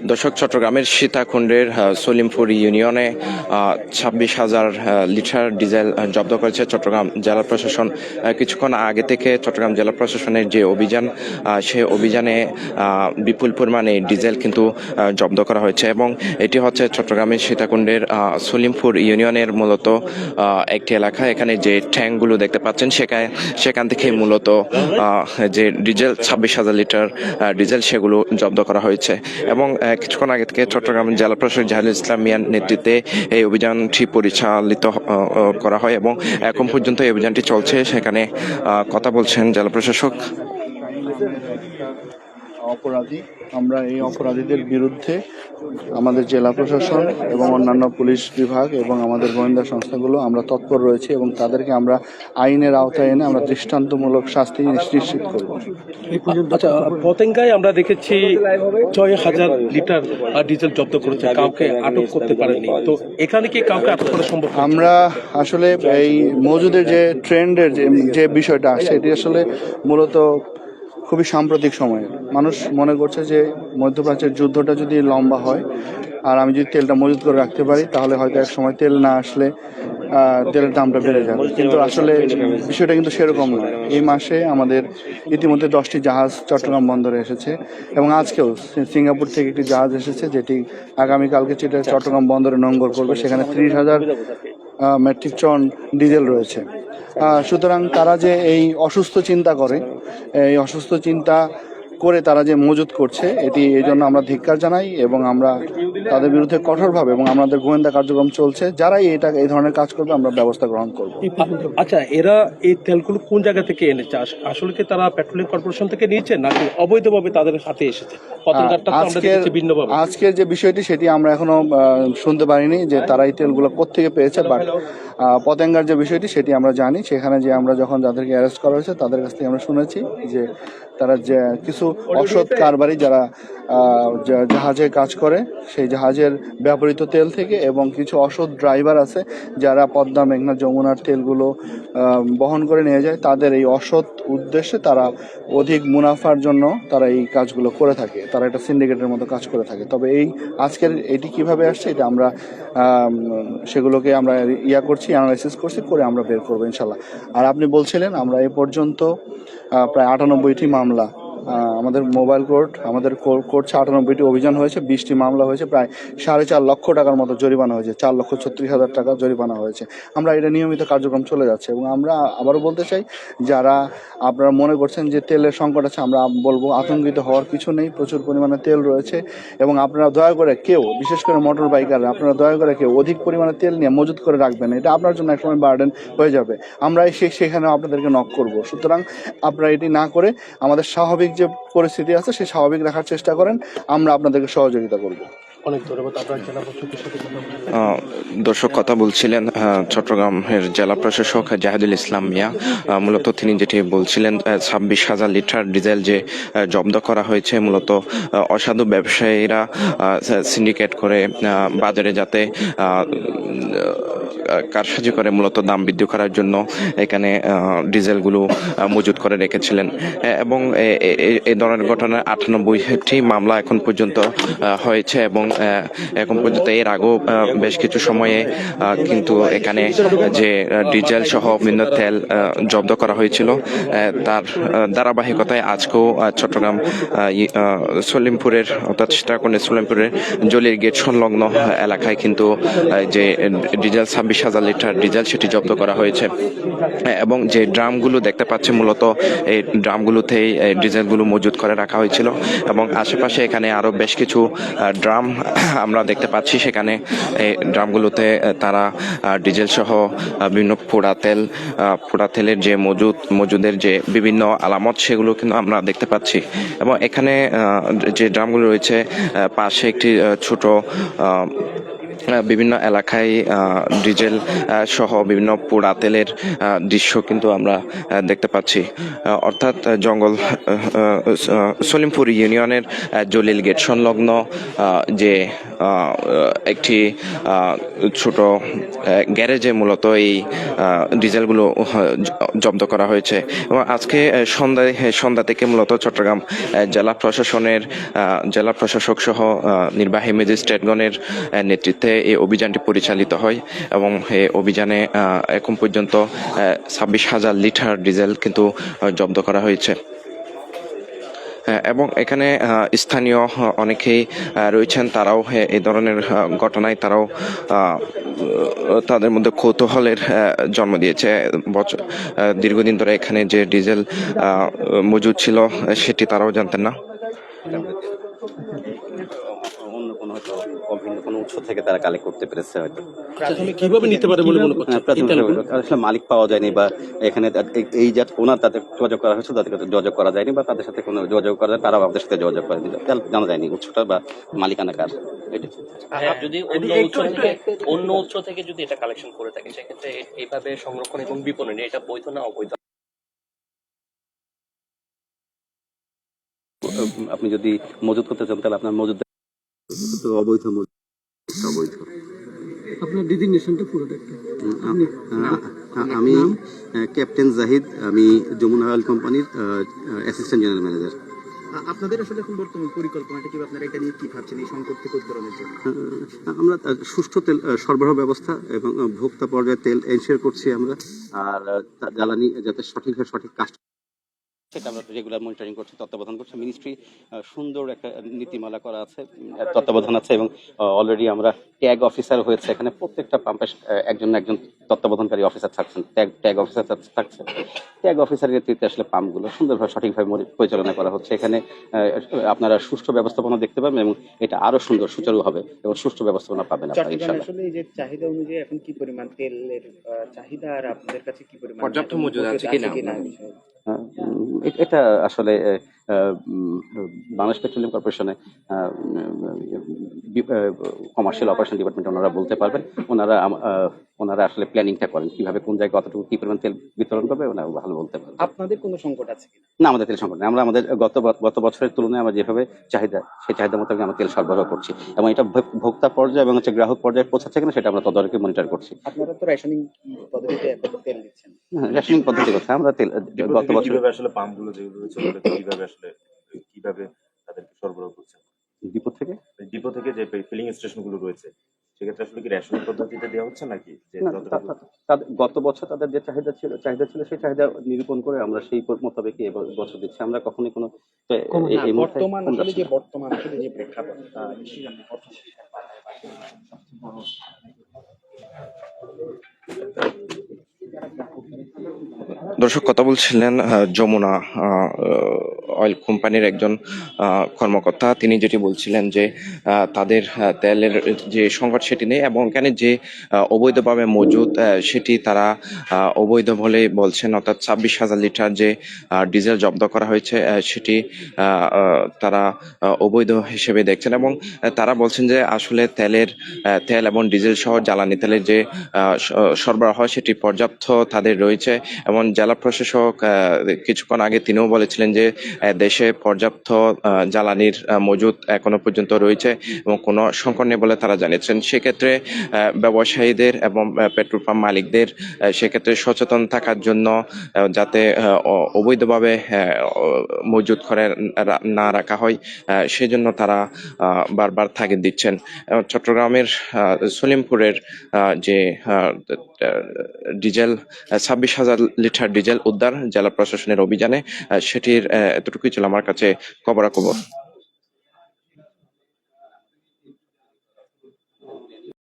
দর্শক, চট্টগ্রামের সীতাকুণ্ডের সলিমপুর ইউনিয়নে 26,000 লিটার ডিজেল জব্দ করেছে চট্টগ্রাম জেলা প্রশাসন। কিছুক্ষণ আগে থেকে চট্টগ্রাম জেলা প্রশাসনের যে অভিযান, সেই অভিযানে বিপুল পরিমাণে ডিজেল কিন্তু জব্দ করা হয়েছে এবং এটি হচ্ছে চট্টগ্রামের সীতাকুণ্ডের সলিমপুর ইউনিয়নের মূলত একটি এলাকা। এখানে যে ট্যাঙ্কগুলো দেখতে পাচ্ছেন সেখান থেকে মূলত যে ডিজেল 26,000 লিটার ডিজেল সেগুলো জব্দ করা হয়েছে এবং কিছুক্ষণ আগে থেকে চট্টগ্রাম জেলা প্রশাসক জাহিদুল ইসলাম মিয়ার নেতৃত্বে এই অভিযানটি পরিচালিত করা হয় এবং এখন পর্যন্ত এই অভিযানটি চলছে। সেখানে কথা বলছেন জেলা প্রশাসক। অপরাধী, আমরা এই অপরাধীদের বিরুদ্ধে আমাদের জেলা প্রশাসন এবং অন্যান্য পুলিশ বিভাগ এবং আমাদের গোয়েন্দা সংস্থাগুলো আমরা তৎপর রয়েছে এবং তাদেরকে আমরা আইনের আওতায় এনে আমরা দৃষ্টান্তমূলক শাস্তি নিশ্চিত করব। আচ্ছা, পতেঙ্গায় আমরা দেখেছি 6,000 লিটার ডিজেল জব্দ করেছে, কাউকে আটক করতে পারেনি। তো এখানে কি কাউকে আটক করা সম্ভব? আমরা আসলে এই মজুদের যে ট্রেন্ডের যে বিষয়টা আসছে, এটি আসলে মূলত খুবই সাম্প্রতিক সময়ে মানুষ মনে করছে যে মধ্যপ্রাচ্যের যুদ্ধটা যদি লম্বা হয় আর আমি যদি তেলটা মজুত করে রাখতে পারি তাহলে হয়তো এক সময় তেল না আসলে তেলের দামটা বেড়ে যাবে, কিন্তু আসলে বিষয়টা কিন্তু সেরকম নয়। এই মাসে আমাদের ইতিমধ্যে 10টি জাহাজ চট্টগ্রাম বন্দরে এসেছে এবং আজকেও সিঙ্গাপুর থেকে একটি জাহাজ এসেছে যেটি আগামীকালকে চট্টগ্রাম বন্দরে নোঙ্গর করবে। সেখানে 30,000 মেট্রিক টন ডিজেল রয়েছে। সুতরাং তারা যে এই অসুস্থ চিন্তা করে, এই অসুস্থ চিন্তা করে তারা যে মজুত করছে, এটি এই জন্য আমরা ধিক্কার জানাই এবং আমরা তাদের বিরুদ্ধে কঠোরভাবে এবং আমাদের গোয়েন্দা কার্যক্রম চলছে, যারাই এই ধরনের কাজ করবে আমরা ব্যবস্থা গ্রহণ করব। আচ্ছা, এরা এই তেলগুলো কোন জায়গা থেকে এনেছে? আসলে কি তারা পেট্রোলিয়াম কর্পোরেশন থেকে নিয়েছে নাকি অবৈধভাবে তাদের হাতে এসেছে? আজকের যে বিষয়টি সেটি আমরা এখনো শুনতে পারিনি যে তারা এই তেলগুলো কোত্থেকে পেয়েছে, বাট পতেঙ্গার যে বিষয়টি সেটি আমরা জানি। সেখানে যে আমরা যখন যাদেরকে অ্যারেস্ট করা হয়েছে তাদের কাছ থেকে আমরা শুনেছি যে তারা যে কিছু অসৎ কারবারি যারা জাহাজে কাজ করে, সেই জাহাজের ব্যবহৃত তেল থেকে এবং কিছু অসৎ ড্রাইভার আছে যারা পদ্মা, মেঘনা, যমুনার তেলগুলো বহন করে নিয়ে যায়, তাদের এই অসৎ উদ্দেশ্যে তারা অধিক মুনাফার জন্য তারা এই কাজগুলো করে থাকে। তারা একটা সিন্ডিকেটের মতো কাজ করে থাকে। তবে আজকের এটি কিভাবে আসছে এটা আমরা সেগুলোকে আমরা করছি, অ্যানালাইসিস করছি, করে আমরা বের করবো ইনশাল্লাহ। আর আপনি বলছিলেন আমরা এ পর্যন্ত প্রায় 98টি মামলা, আমাদের মোবাইল কোর্ট আমাদের করছে 98টি অভিযান হয়েছে, 20টি মামলা হয়েছে, প্রায় 4.5 লক্ষ টাকার মতো জরিমানা হয়েছে, 4,36,000 টাকা জরিমানা হয়েছে। আমরা এটা নিয়মিত কার্যক্রম চলে যাচ্ছে এবং আমরা আবারও বলতে চাই, যারা আপনারা মনে করছেন যে তেলের সংকট আছে, আমরা বলবো আতঙ্কিত হওয়ার কিছু নেই। প্রচুর পরিমাণে তেল রয়েছে এবং আপনারা দয়া করে কেউ, বিশেষ করে মোটর বাইকাররা, আপনারা দয়া করে কেউ অধিক পরিমাণে তেল নিয়ে মজুত করে রাখবেন, এটা আপনার জন্য একসময় বার্ডেন হয়ে যাবে। আমরা সেখানে আপনাদেরকে নক করব। সুতরাং আপনারা এটি না করে আমাদের স্বাভাবিক যে পরিস্থিতি আছে সেই স্বাভাবিক রাখার চেষ্টা করেন, আমরা আপনাদেরকে সহযোগিতা করব। অনেক ধন্যবাদ। দর্শক, কথা বলছিলেন চট্টগ্রামের জেলা প্রশাসক জাহিদুল ইসলাম মিয়া। মূলত তিনি যেটি বলছিলেন 26,000 লিটার ডিজেল যে জব্দ করা হয়েছে, মূলত অসাধু ব্যবসায়ীরা সিন্ডিকেট করে বাজারে যাতে কারসাজি করে মূলত দাম বৃদ্ধি করার জন্য এখানে ডিজেলগুলো মজুত করে রেখেছিলেন এবং এই ধরনের ঘটনায় 98টি মামলা এখন পর্যন্ত হয়েছে এবং এখন পর্যন্ত এর আগেও বেশ কিছু সময়ে কিন্তু এখানে যে ডিজেল সহ বিভিন্ন তেল জব্দ করা হয়েছিল, তার ধারাবাহিকতায় আজকেও চট্টগ্রাম সলিমপুরের অর্থাৎ সীতাকুণ্ডের সলিমপুরের জলির গেট সংলগ্ন এলাকায় কিন্তু যে ডিজেল 26,000 লিটার ডিজেল সেটি জব্দ করা হয়েছে এবং যে ড্রামগুলো দেখতে পাচ্ছে মূলত এই ড্রামগুলোতেই ডিজেলগুলো মজুত করে রাখা হয়েছিল এবং আশেপাশে এখানে আরো বেশ কিছু ড্রাম আমরা দেখতে পাচ্ছি। সেখানে এই ড্রামগুলোতে তারা ডিজেল সহ বিভিন্ন পোড়া তেলের যে মজুদের যে বিভিন্ন আলামত সেগুলো কিন্তু আমরা দেখতে পাচ্ছি এবং এখানে যে ড্রামগুলো রয়েছে পাশে একটি ছোট বিভিন্ন এলাকায় ডিজেল সহ বিভিন্ন পোড়া তেলের দৃশ্য কিন্তু আমরা দেখতে পাচ্ছি। অর্থাৎ জঙ্গল সলিমপুর ইউনিয়নের জলিল গেট সংলগ্ন যে একটি ছোট গ্যারেজে মূলত এই ডিজেলগুলো জব্দ করা হয়েছে এবং আজকে সন্ধ্যা থেকে মূলত চট্টগ্রাম জেলা প্রশাসক সহ নির্বাহী ম্যাজিস্ট্রেটগণের নেতৃত্বে এই অভিযানটি পরিচালিত হয় এবং এই অভিযানে এখন পর্যন্ত 26,000 লিটার ডিজেল কিন্তু জব্দ করা হয়েছে। এবং এখানে স্থানীয় অনেকেই রয়েছেন, তারাও এই ধরনের ঘটনায় তারাও তাদের মধ্যে কৌতূহলের জন্ম দিয়েছে। দীর্ঘদিন ধরে এখানে যে ডিজেল মজুদ ছিল সেটি তারাও জানতেন না। অন্য কোনো হয়তো অভিন্ন কোনো উৎস থেকে তারা কালেক্ট করতে পেরেছে হয়তো। কিভাবে নিতে পারে বলে মনে করছেন? আসলে মালিক পাওয়া যায়নি বা এখানে এই যে ওনার তাদের যোগাযোগ করা হয়েছে তাদের সাথে যোগাযোগ করা যায়নি বা তাদের সাথে কোনো যোগাযোগ করা যায় তারাও আমাদের সাথে যোগাযোগ করেনি, জানা যায়নি উৎসটা বা মালিকানা কার। যদি অন্য উৎস থেকে যদি এটা কালেকশন করে থাকে সেক্ষেত্রে এইভাবে সংরক্ষণ এবং বিপণন এটা বৈধ না অবৈধ? আপনি যদি মজুদ করতে চান তাহলে আপনার মজুদ অবৈধ অবৈধ। আপনার ডিজিগনেশনটা পুরোটা একটু। আমি ক্যাপ্টেন জাহিদ, আমি যমুনা অয়েল কোম্পানির অ্যাসিস্ট্যান্ট জেনারেল ম্যানেজার। আপনাদের আসলে এখন বর্তমান পরিকল্পনাটা কি, আপনারা এটা নিয়ে কি ভাবছেন এই সংকট থেকে উত্তরণের জন্য? আমরা সুষ্ঠু তেল সরবরাহ ব্যবস্থা এবং ভোক্তা পর্যায়ে তেল এনশিওর করছি আমরা, আর জ্বালানি যাতে সঠিক কাজ সেটা আমরা রেগুলার মনিটরিং করছি, তত্ত্বাবধান করছি। মিনিস্ট্রি সুন্দর একটা নীতিমালা করা আছে, তত্ত্বাবধান আছে এবং অলরেডি আমরা ট্যাগ অফিসার হয়েছে এখানে প্রত্যেকটা পাম্পে একজন তত্ত্বাবধানকারী অফিসার থাকছেন, ট্যাগ অফিসার থাকছে। ট্যাগ অফিসারের নেতৃত্বে আসলে পাম্পগুলো সুন্দরভাবে সঠিকভাবে পরিচালনা করা হচ্ছে। এখানে আপনারা সুষ্ঠু ব্যবস্থাপনা দেখতে পাবেন এবং এটা আরো সুন্দর সুচারু হবে এবং সুষ্ঠু ব্যবস্থাপনা পাবেন আপনারা ইনশাআল্লাহ। আসলে এই যে চাহিদা অনুযায়ী এখন কি পরিমাণ তেলের চাহিদা আর আপনাদের কাছে কি পরিমাণ পর্যাপ্ত মজুদ আছে কিনা? এটা আসলে বাংলাদেশ পেট্রোলিয়াম কর্পোরেশনে কমার্শিয়াল অপারেশন ডিপার্টমেন্ট ওনারা বলতে পারবেন। ওনারা আসলে প্ল্যানিংটা করেন কিভাবে কোন জায়গায় কতটুকু কি পরিমাণ তেল বিতরণ করবে, ওনারা ভালো বলতে পারবেন। আপনাদের কোনো সংকট আছে কিনা? না, আমাদের তেল সংকট নেই। আমরা আমাদের গত বছরের তুলনায় আমরা যেভাবে চাহিদা সেই চাহিদা মোতাবেক আমরা তেল সরবরাহ করছি এবং এটা ভোক্তা পর্যায়ে এবং গ্রাহক পর্যায়ে পৌঁছাচ্ছে কিনা সেটা আমরা তদারকি মনিটর করছি। আপনারা তো রেশনিং পদ্ধতিতে তেল দিচ্ছেন। রেশনিং পদ্ধতি কথা আমরা তেল গত বছর আসলে পাম্পগুলো যেগুলো রয়েছে কিভাবে তাদেরকে সরবরাহ করছেন ডিপো থেকে যে ফিলিং স্টেশন গুলো রয়েছে সেক্ষেত্রে আসলে কি রেশনিং পদ্ধতিতে দেওয়া হচ্ছে নাকি? গত বছর তাদের যে চাহিদা ছিল সেই চাহিদা নিরূপণ করে আমরা সেই মোতাবেক বছর দিচ্ছি। আমরা কখনোই কোনো বর্তমান আসলে যে প্রেক্ষাপট দর্শক কথা বলছিলেন যমুনা অয়েল কোম্পানির একজন কর্মকর্তা। তিনি যেটি বলছিলেন যে তাদের তেলের যে সংকট সেটি নেই এবং এখানে যে অবৈধভাবে মজুদ সেটি তারা অবৈধ বলে বলছেন। অর্থাৎ 26,000 লিটার যে ডিজেল জব্দ করা হয়েছে সেটি তারা অবৈধ হিসেবে দেখছেন এবং তারা বলছেন যে আসলে তেল এবং ডিজেল সহ জ্বালানি তেলের যে সরবরাহ সেটি পর্যাপ্ত তাদের রয়েছে এবং জেলা প্রশাসক কিছুক্ষণ আগে তিনিও বলেছিলেন যে দেশে পর্যাপ্ত জ্বালানির মজুদ এখনো পর্যন্ত রয়েছে এবং কোনো সংকট নেই বলে তারা জানিয়েছেন। সেক্ষেত্রে ব্যবসায়ীদের এবং পেট্রোল পাম্প মালিকদের সেক্ষেত্রে সচেতন থাকার জন্য যাতে অবৈধভাবে মজুদ করে না রাখা হয় সেজন্য তারা বারবার তাগিদ দিচ্ছেন। চট্টগ্রামের সলিমপুরের যে ডিজেল 26,000 লিটার ডিজেল উদ্ধার জেলা প্রশাসনের অভিযানে, সেটির এতটুকুই ছিল আমার কাছে খবরাখবর।